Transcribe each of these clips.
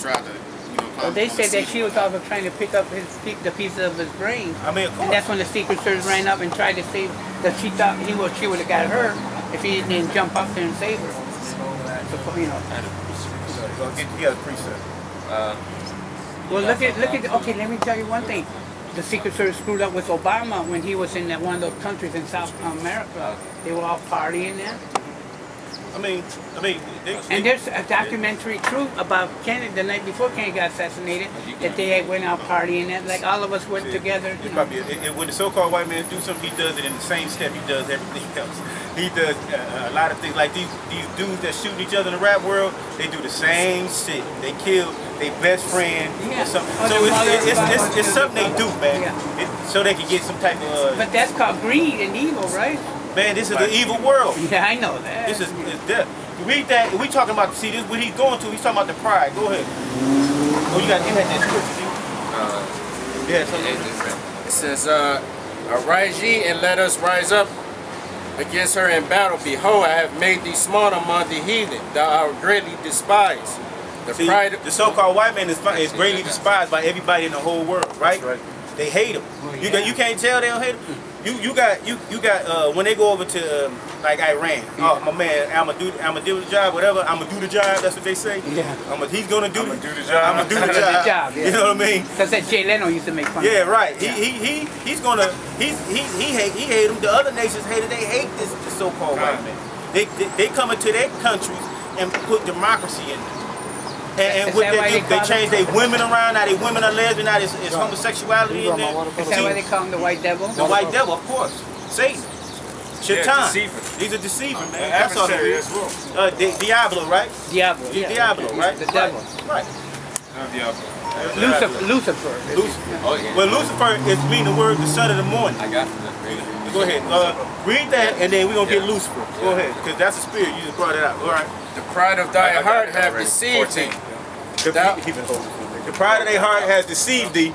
Estrada. Well, they said that she was also trying to pick up the pieces of his brain. I mean, of course. And that's when the Secret Service ran up and tried to save. That she thought she would have got her if he didn't jump up there and save her. So, you know. He has a preset. Well, look at. Okay, let me tell you one thing. The Secret Service screwed up with Obama when he was in one of those countries in South America. They were all partying there. I mean, and there's a documentary truth about Kennedy the night before Kennedy got assassinated that they had went out partying and like all of us went together. Probably, when the so-called white man do something, he does it in the same step he does everything else. He does a lot of things like these dudes that shoot each other in the rap world. They do the same shit. They kill their best friend or something. So it's something they do, man. So they can get some type of. But that's called greed and evil, right? Man, this is the evil world. Yeah, I know that. This is death. Read that. We talking about, see, this what he's going to. He's talking about the pride. Go ahead. Oh, you had that scripture. Yeah, something. It says, "Arise ye and let us rise up against her in battle. Behold, I have made thee small among the heathen. Thou art greatly despised." The so-called white man is greatly despised by everybody in the whole world, right? That's right. They hate him. You can't tell they don't hate him. You got when they go over to like Iran. Oh, my man, I'ma do the job. Whatever, I'ma do the job. That's what they say. Yeah. He's gonna do the job. I'ma do the job. Yeah. You know what I mean? Because that Jay Leno used to make fun. Yeah, of right. He hate him. The other nations hate it. They hate this so-called white man. They come into their countries and put democracy in them. And what they change their women around. Now they women are lesbian. Now it's homosexuality in there. Is that why they call him the white devil? The white devil, of course. Satan. Shaitan. He's a deceiver, man. That's all it is. Diablo, right? Diablo. Diablo, right? The devil. Right. Lucifer. Lucifer. Oh, yeah. Well, Lucifer is mean the word the son of the morning. I got that. Go ahead. Read that, and then we're gonna get Lucifer. Go ahead, because that's a spirit. You just brought it out. All right. The pride of thy heart have deceived thee. The pride of thy heart has deceived thee.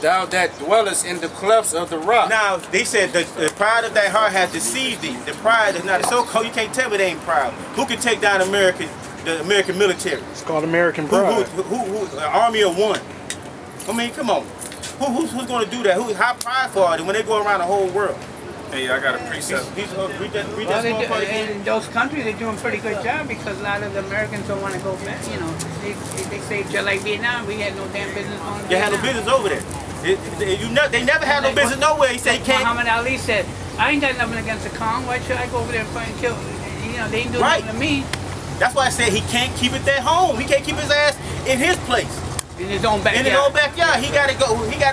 Thou that dwellest in the clefts of the rock. Now, they said the pride of thy heart has deceived thee. The pride is not a so-called, you can't tell me they ain't proud. Who can take down the American military? It's called American pride. Who army of one? I mean, come on. Who's going to do that? How prideful are they when they go around the whole world? Hey, I got a precept. In those countries, they're doing a pretty good job because a lot of the Americans don't want to go back. You know, they say just like Vietnam, we had no damn business on Vietnam. They had no business over there. They never had no business nowhere. He said he can't. Muhammad Ali said, "I ain't got nothing against the Kong. Why should I go over there and fight and kill? You know, they ain't doing nothing to me." That's why I said he can't keep it at home. He can't keep his ass in his place. In his own backyard. In his own backyard. He gotta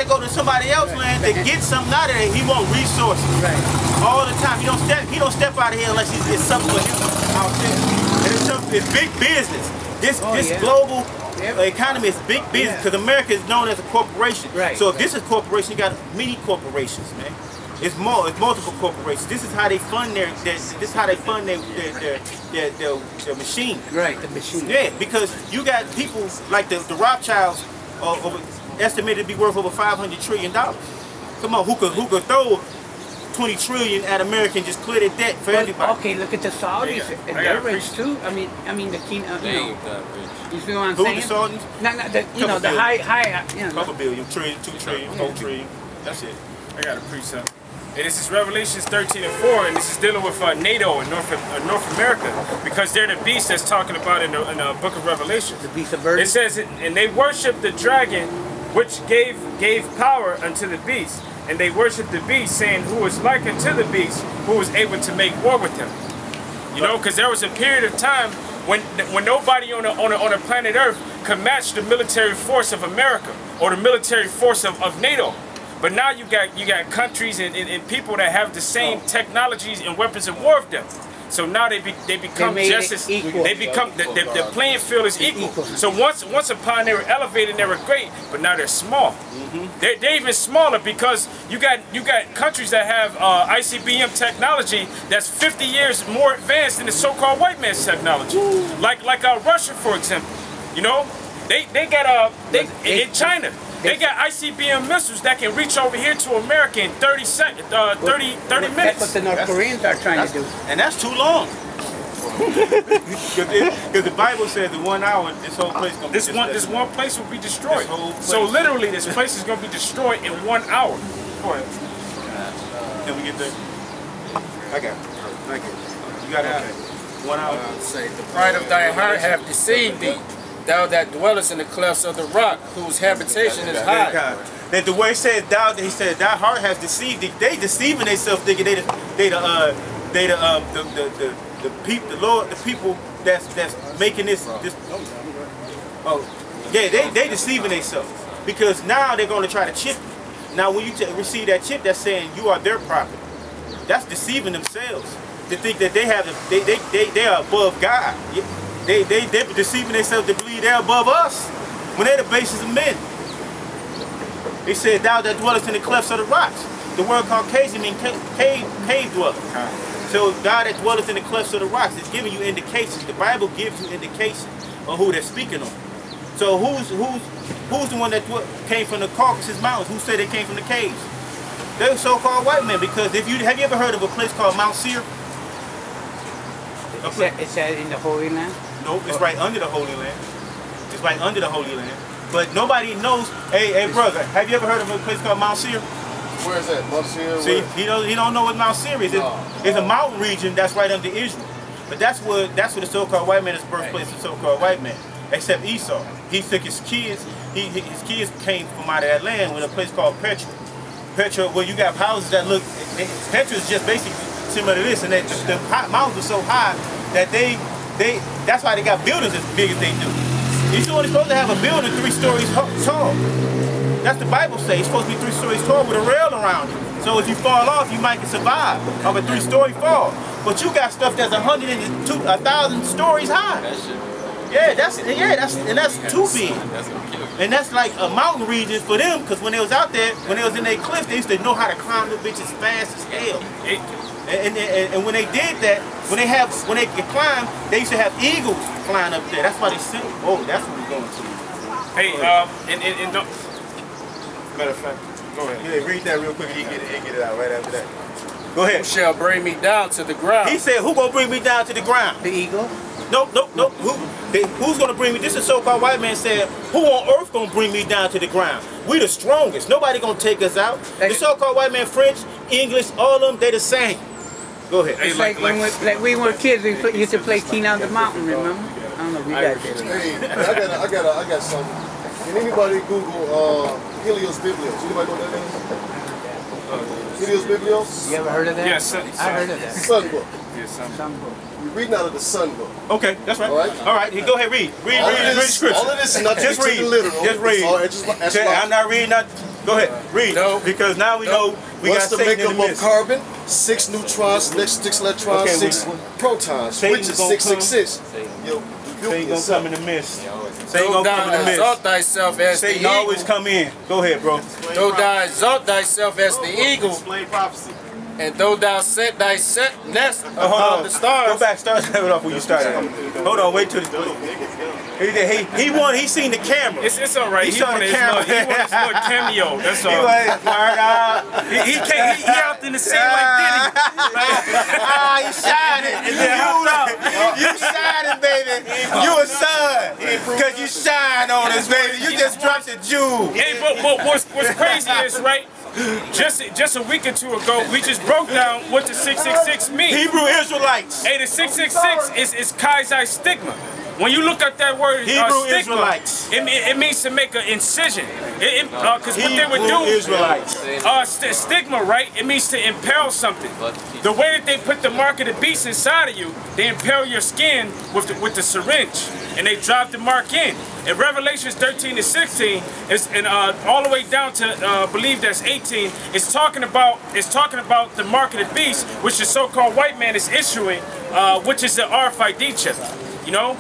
go to somebody else's land to get something out of there. He want resources. Right. All the time. He don't step out of here unless it's something for him out there. And it's big business. This global economy is big business because America is known as a corporation. Right. So if this is corporation, you got many corporations, man. It's multiple corporations. This is how they fund their machine. Right, the machine. Yeah, because you got people like the Rothschilds estimated to be worth over $500 trillion. Come on, who could throw 20 trillion at America and just clear their debt for everybody? Okay, look at the Saudis. They're rich too. I mean the king. You see what I'm saying? Who, the Saudis? No, the high. You know. Couple billion, trillion, 2 trillion, 4 trillion. That's it. I got a precept. And this is Revelations 13:4, and this is dealing with NATO and North America, because they're the beast that's talking about in the book of Revelation. The beast of burden. It says, and they worship the dragon, which gave power unto the beast, and they worship the beast, saying, who is like unto the beast, who was able to make war with him. You know, because there was a period of time when nobody on the planet Earth could match the military force of America or the military force of NATO. But now you got countries and people that have the same technologies and weapons of war of them. So now they become just as equal. They become the playing field is equal. So once upon they were elevated, they were great, but now they're small. They're even smaller because you got countries that have ICBM technology that's 50 years more advanced than the so-called white man's technology. Like Russia, for example. You know, they got in China. They got ICBM missiles that can reach over here to America in 30 minutes. That's what the North Koreans are trying to do. And that's too long. Because the Bible says in 1 hour, this whole place gonna be This one place will be destroyed. Place. So literally, this place is going to be destroyed in 1 hour. Go ahead. Can we get there? I got it. Thank you. You got it. Okay. 1 hour. Say, the pride of thy heart have deceived thee, thou that dwellest in the clefts of the rock, whose habitation is high. That the way it says thou, he said thy heart has deceived thee. They deceiving themselves, thinking the people that's making this. Oh, yeah, they deceiving themselves because now they're going to try to chip you. Now when you receive that chip, that's saying you are their property. That's deceiving themselves to think that they are above God. They're deceiving themselves to believe they're above us when they're the basis of men. They said, thou that dwellest in the clefts of the rocks. The word Caucasian means cave dweller. So God that dwelleth in the clefts of the rocks is giving you indications. The Bible gives you indications of who they're speaking on. So who's the one that came from the Caucasus Mountains? Who said they came from the caves? They're so-called white men. Because have you ever heard of a place called Mount Seir? Is that in the Holy Land? No, it's right under the Holy Land. It's right under the Holy Land. But nobody knows. Hey, brother, have you ever heard of a place called Mount Seir? Where is that? Mount Seir? See, he don't know what Mount Seir is. It's a mountain region that's right under Israel. But that's where the so-called white man is birthplace of the so-called white man. Except Esau. He took his kids. His kids came from out of that land with a place called Petra. Petra, where you got houses that look. Petra is just basically similar to this, and that the mountains are so high that that's why they got buildings as big as they do. You're only supposed to have a building 3 stories tall. That's the Bible says. It's supposed to be 3 stories tall with a rail around it. So if you fall off, you might survive of a 3-story fall. But you got stuff that's 1,000 stories high. That's too big. And that's like a mountain region for them, because when they was out there, when they was in their cliff, they used to know how to climb the bitches fast as hell. And when they did that, when they could climb, they used to have eagles flying up there. That's why they sing. Oh, that's what we're going to. Hey, matter of fact, go ahead. Yeah, read that real quick and he get it out right after that. Go ahead. Who shall bring me down to the ground? He said, who gonna bring me down to the ground? The eagle? Nope. Who's gonna bring me? This is so-called white man said, who on earth gonna bring me down to the ground? We the strongest. Nobody gonna take us out. The so-called white man, French, English, all of them, they the same. Go ahead. It's like when we were kids, we used to play King on the Mountain, remember? I don't know if you guys did. Hey, I got something. Can anybody Google Helios Biblios? Anybody know what that is? Helios Biblios? You ever heard of that? Yes, I heard of that. Sun book. Yeah, Some book. We're reading out of the Sun book. Okay, that's right. All right. Go ahead, read the scripture. All of this is not just to be read. literal. Just read. I'm not reading that. Go ahead, read. No. Because now we know we What's got the Satan in makeup the of midst. carbon? 6 neutrons, 6 electrons, Okay, 6 protons, Satan which is gonna 666. Yo, Satan gonna come in the midst. Satan Though gonna come in thou the midst. exalt thyself as the Satan always eagle, come in. Go ahead, bro. though thou exalt thyself as the eagle, Explain prophecy. and though thou set thy nest Hold upon on. the stars. Go back. Start it off where you started. Hold on. Wait till he seen the camera. It's all right. He saw the camera. He wanted his little cameo. That's He all. was, He out in the scene like Diddy. you shining. You shining, baby. You a son. Because you shine on us, baby. You just dropped the jewel. Hey, but what's crazy is, right, just a week or two ago, we just broke down what the 666 means. Hebrew Israelites. Hey, the 666 is Kaisai stigma. When you look at that word, Hebrew stigma, Israelites. it means to make an incision. Because what they would Hebrew do, Israelites. stigma, right? It means to impale something. The way that they put the mark of the beast inside of you, they impale your skin with the syringe, and they drive the mark in. In Revelations 13 to 16, and all the way down to I believe that's 18, it's talking about the mark of the beast, which the so-called white man is issuing, which is the RFID chip. You know.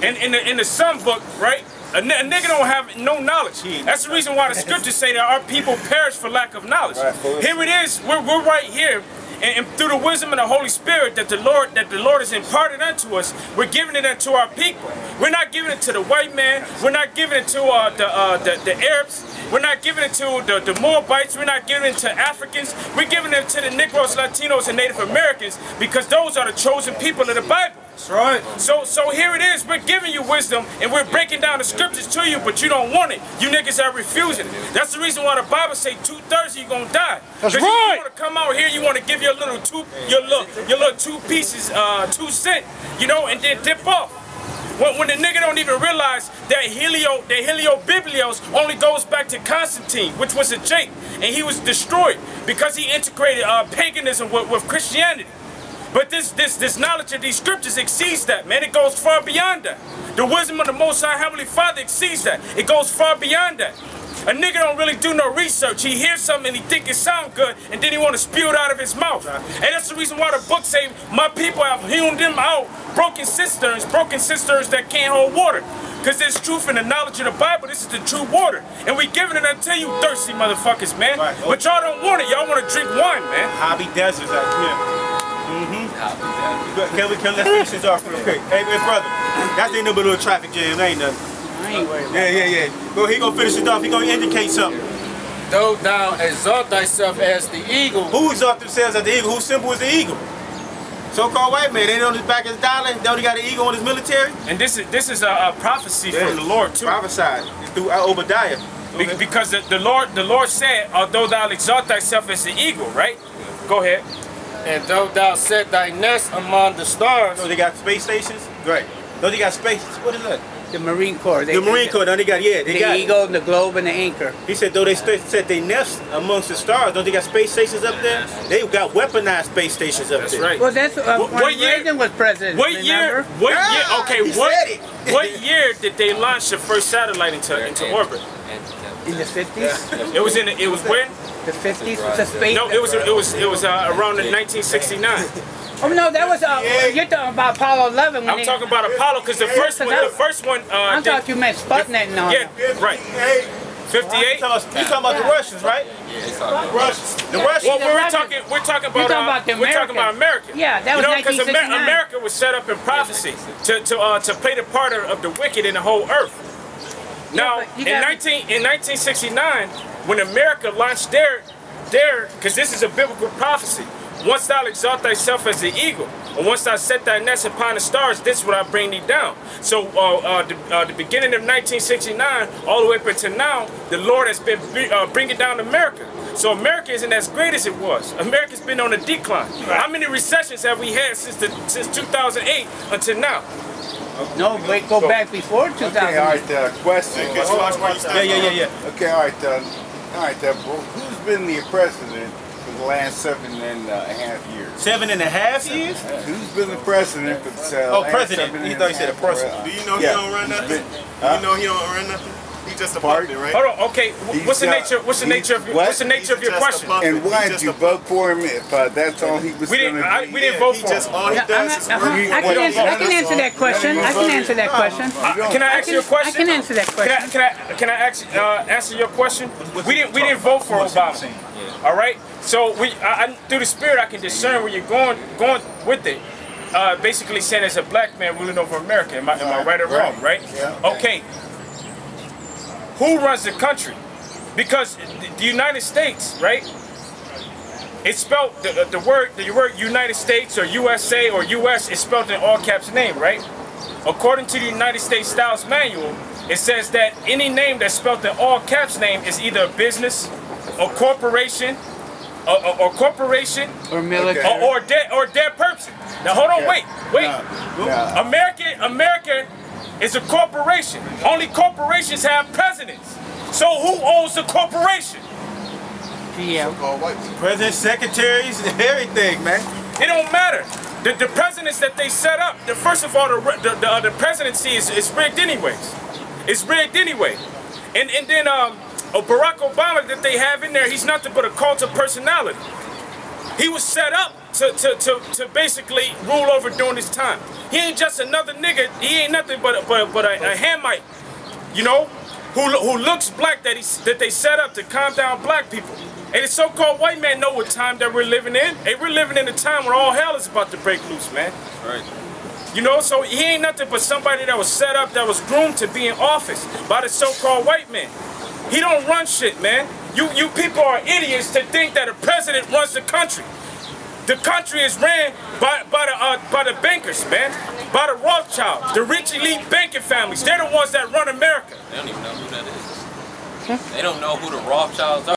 And in the Sun book, right? A nigga don't have no knowledge. That's the reason why the scriptures say that our people perish for lack of knowledge. Here it is. We're right here and through the wisdom of the Holy Spirit that the Lord has imparted unto us, we're giving it unto our people. We're not giving it to the white man. We're not giving it to the Arabs. We're not giving it to the Moabites. We're not giving it to Africans. We're giving it to the Negroes, Latinos, and Native Americans, because those are the chosen people of the Bible. That's right. So here it is. We're giving you wisdom, and we're breaking down the scriptures to you, but you don't want it. You niggas are refusing it. That's the reason why the Bible say 2/3 you're gonna die. That's right. You want to come out here, you want to give your little two pieces, 2 cents, you know, and then dip off. When the nigga don't even realize that Heliobiblios only goes back to Constantine, which was a Jake, and he was destroyed because he integrated paganism with Christianity. But this knowledge of these scriptures exceeds that, man. It goes far beyond that. The wisdom of the Most High Heavenly Father exceeds that. It goes far beyond that. A nigga don't really do no research. He hears something and he think it sound good, and then he want to spew it out of his mouth. And that's the reason why the book say, my people have hewn them out, broken cisterns that can't hold water. Because there's truth in the knowledge of the Bible. This is the true water. And we giving it unto you thirsty motherfuckers, man. Right. But y'all don't want it. Y'all want to drink wine, man. Hobby Deserts out here. Can let's finish this off real quick. Hey, brother, that's ain't no little traffic jam, ain't nothing. I ain't worried about Yeah. Go, he gonna finish it off. He gonna indicate something. Though thou exalt thyself as the eagle. Who exalt themselves as the eagle? Whose symbol is the eagle? So-called white man. They on his back of his dollar. They only got an eagle on his military. And this is a prophecy from the Lord too. Prophesied through Obadiah. Because the Lord said, although thou exalt thyself as the eagle, right? Go ahead. And though thou set thy nest among the stars. No, they got space stations. Right. No, they got space. What is that? the Marine Corps. The Marine Corps. Don't they got the got eagle, the globe, and the anchor. He said though they set their nest amongst the stars, don't they got space stations up there? They got weaponized space stations up there. Right. Well, that's what when year? Reagan was president. What year? Remember? What year? Okay, he said it. what year did they launch the first satellite into orbit? In the 50s. It was when? The 50s. It's a space. No, it was around in 1969. Oh no, that was you're talking about Apollo 11. When I'm talking about Apollo because the first one. I thought you meant Sputnik and all. Yeah, right. 58. You talking about the Russians, right? Russians. The Russians. Well, we're talking about America. Yeah, that was 1969. America was set up in prophecy to play the part of the wicked in the whole earth. Now, in 1969, when America launched their, because this is a biblical prophecy. Once thou exalt thyself as the eagle, and once thou set thy nest upon the stars, this is what I bring thee down. So the beginning of 1969, all the way up until now, the Lord has been bringing down America. So America isn't as great as it was. America's been on a decline. Right. How many recessions have we had since 2008 until now? No, wait, go back before 2000. Okay, all right, question. Yeah. Okay, all right, who's been the president for the last 7.5 years? 7.5 years? Who's been the president for the last president. He thought he said a person. Do you know he don't run nothing? Do you know he don't run nothing? He's just a puppet, right? Hold on. Okay. What's the nature of your question? And why did you vote for him if that's all he was going to do? We didn't vote for him. All he does is work. I can answer that question. I can answer that question. Can I ask you a question? I can answer that question. Can I answer your question? We didn't vote for Obama. All right. So through the Spirit, I can discern where you're going with it. Basically saying as a black man ruling over America. Am I right or wrong? Right. Yeah. Okay. Who runs the country? Because the United States, right? It's spelled the word United States or USA or US is spelled in all caps name, right? According to the United States Styles Manual, it says that any name that's spelled in all caps name is either a business, a corporation, Or military. or dead person. Now hold on, wait. America is a corporation. Only corporations have presidents. So who owns the corporation? Yeah. President, secretaries, everything, man. It don't matter. The presidents that they set up, first of all, the presidency is rigged anyways. It's rigged anyway. And then Barack Obama that they have in there, he's nothing but a cult of personality. He was set up to basically rule over during his time. He ain't just another nigga. He ain't nothing but a Hamite, you know. who looks black that they set up to calm down black people. And the so-called white man know what time that we're living in. Hey, we're living in a time where all hell is about to break loose, man. Right. You know, so he ain't nothing but somebody that was set up, that was groomed to be in office by the so-called white man. He don't run shit, man. You people are idiots to think that a president runs the country. The country is ran by the bankers, man. By the Rothschilds, the rich elite banking families. They're the ones that run America. They don't even know who that is. They don't know who the Rothschilds are.